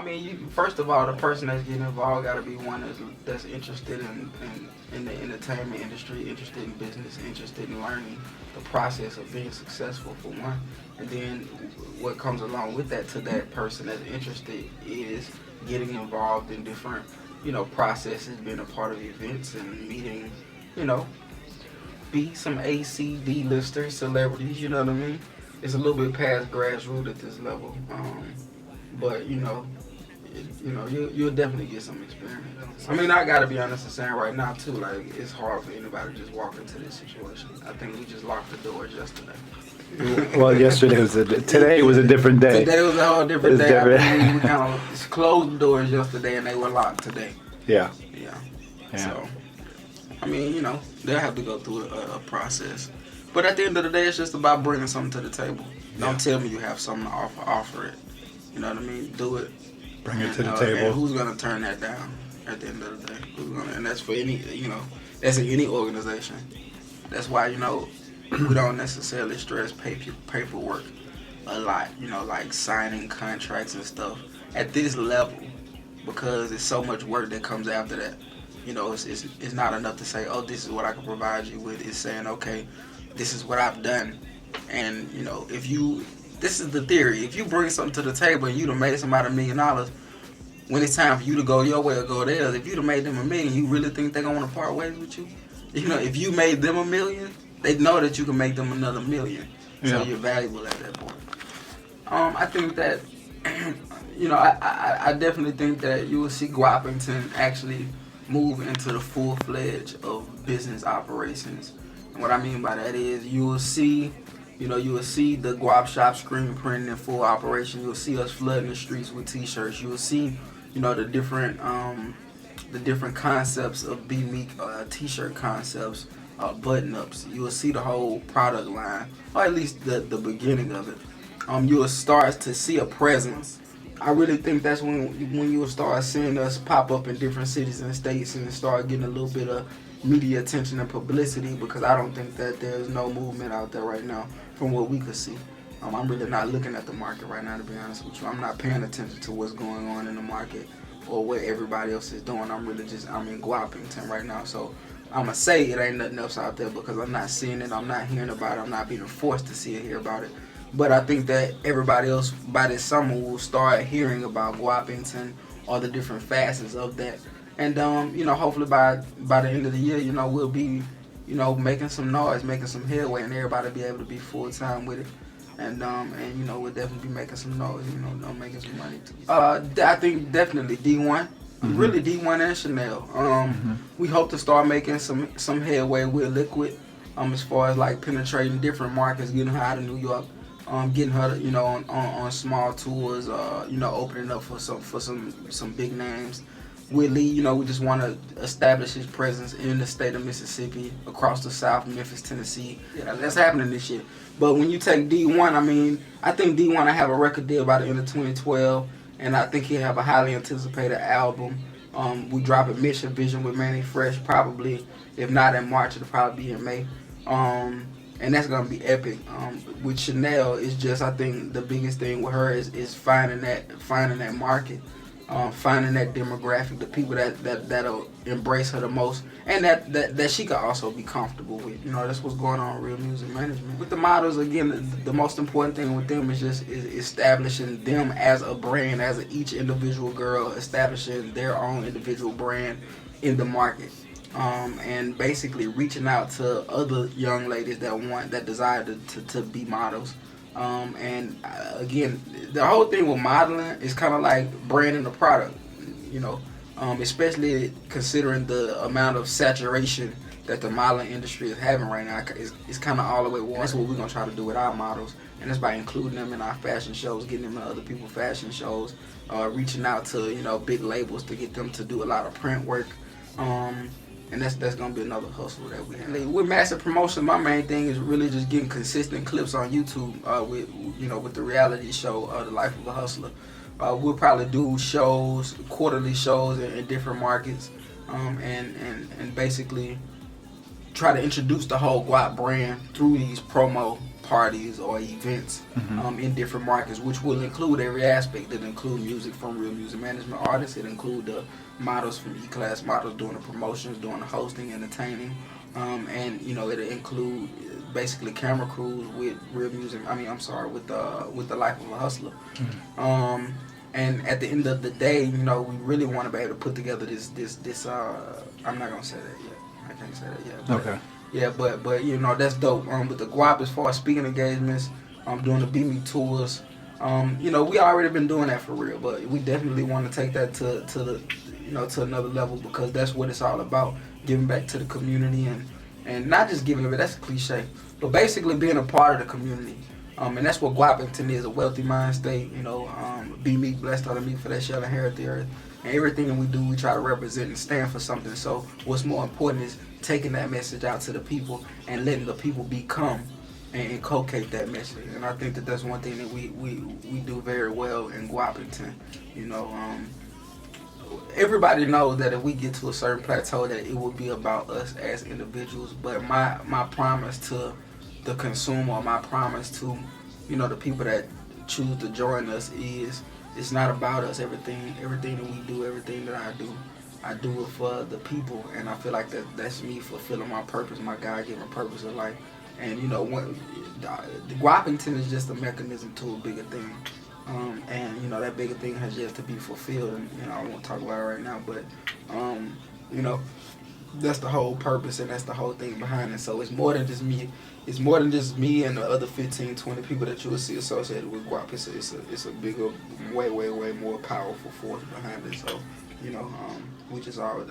mean, first of all, the person that's getting involved got to be one that's interested in the entertainment industry, interested in business, interested in learning the process of being successful for one. And then what comes along with that to that person that's interested is getting involved in different, processes, being a part of events and meeting, you know, be some ACD listers, celebrities, you know what I mean? It's a little bit past grassroots at this level. But you'll definitely get some experience. I mean, I gotta be honest and saying right now too, like it's hard for anybody to just walk into this situation. I think we just locked the doors yesterday. Well, today was a different day. Today was a whole different day. Different. I mean, we kind of closed the doors yesterday and they were locked today. Yeah. So, I mean, they'll have to go through a process. But at the end of the day, it's just about bringing something to the table. Don't tell me you have something to offer it. You know what I mean? Do it. Bring it to the table. And who's gonna turn that down at the end of the day? And that's for any, that's in any organization. That's why, we don't necessarily stress paperwork a lot, like signing contracts and stuff at this level, because there's so much work that comes after that. It's not enough to say, oh, this is what I can provide you with. It's saying, okay, this is what I've done. And, this is the theory. If you bring something to the table and you done made somebody $1 million, when it's time for you to go your way or go theirs, if you done made them $1 million, you really think they're going to want to part ways with you? If you made them $1 million, they know that you can make them another $1 million. So you're valuable at that point. I think that, I definitely think that you will see Guapington actually move into the full-fledged of business operations. And what I mean by that is you will see the Guap Shop screen printing in full operation. You'll see us flooding the streets with T-shirts. You'll see, the different concepts of b.mek T-shirt concepts, button-ups. You will see the whole product line, or at least the beginning of it. You will start to see a presence. I really think that's when you will start seeing us pop up in different cities and states and start getting a little bit of media attention and publicity, because I don't think that there's no movement out there right now from what we could see. I'm really not looking at the market right now, to be honest with you. I'm not paying attention to what's going on in the market or what everybody else is doing. I'm in Guapington right now. So I'm going to say it ain't nothing else out there because I'm not seeing it, I'm not hearing about it, I'm not being forced to see it, hear about it. But I think that everybody else by this summer will start hearing about Guapington or the different facets of that. And hopefully by the end of the year, we'll be, making some noise, making some headway, and everybody be able to be full time with it. And we'll definitely be making some noise, making some money too. I think definitely D1, really D1 and Chanel. We hope to start making some headway with Liquid, as far as like penetrating different markets, getting her out of New York. Getting her, on small tours, opening up for some big names. With Lee, we just want to establish his presence in the state of Mississippi, across the South, Memphis, Tennessee. Yeah, that's happening this year. But when you take D1, I think D1 will have a record deal by the end of 2012, and I think he'll have a highly anticipated album. We drop a Mission Vision with Manny Fresh, probably, if not in March, it'll probably be in May. And that's gonna be epic. With Chanel, it's just, I think the biggest thing with her is finding that market, finding that demographic, the people that'll embrace her the most, and that she could also be comfortable with. That's what's going on in Real Music Management. With the models, again, the most important thing with them is establishing them as a brand, as each individual girl establishing their own individual brand in the market. And basically reaching out to other young ladies that desire to be models. Again, the whole thing with modeling is kind of like branding the product, especially considering the amount of saturation that the modeling industry is having right now. It's kind of all the way water. That's what we're going to try to do with our models, and that's by including them in our fashion shows, getting them in other people's fashion shows, reaching out to, big labels to get them to do a lot of print work. And that's gonna be another hustle that we have. With massive promotion, my main thing is really just getting consistent clips on YouTube with the reality show, The Life of a Hustler. We'll probably do shows, quarterly shows in different markets, and basically try to introduce the whole Guap brand through these promo parties or events in different markets, which will include every aspect. It include music from real music management artists. It include the models from e-calss models doing the promotions, doing the hosting, entertaining, and it'll include basically camera crews with real music. With the life of a hustler. And at the end of the day, we really want to be able to put together this. I'm not gonna say that yet. I can't say that yet. But, Okay. yeah, but that's dope. With the Guap, as far as speaking engagements, doing the b.mek tours. We already been doing that for real, but we definitely want to take that to the to another level, because that's what it's all about, giving back to the community, and not just giving it. That's a cliche, but basically being a part of the community. And that's what Guapington is, a wealthy mind state. b.mek, blessed are the meek, for that shall inherit the earth. And everything that we do, we try to represent and stand for something. So what's more important is taking that message out to the people and letting the people become and inculcate that message. And I think that that's one thing that we do very well in Guapington. Everybody knows that if we get to a certain plateau, that it will be about us as individuals. But my promise to the consumer, my promise to the people that choose to join us is, it's not about us. Everything that we do, everything that I do it for the people. And I feel like that's me fulfilling my purpose, my God-given purpose of life. And when the Guapington is just a mechanism to a bigger thing. And that bigger thing has yet to be fulfilled, and I won't talk about it right now, but that's the whole purpose, and that's the whole thing behind it. So it's more than just me. It's more than just me and the other 15, 20 people that you will see associated with Guap. It's a bigger, way more powerful force behind it. So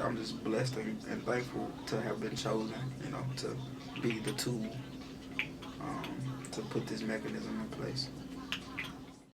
I'm just blessed and thankful to have been chosen, to be the tool to put this mechanism in place.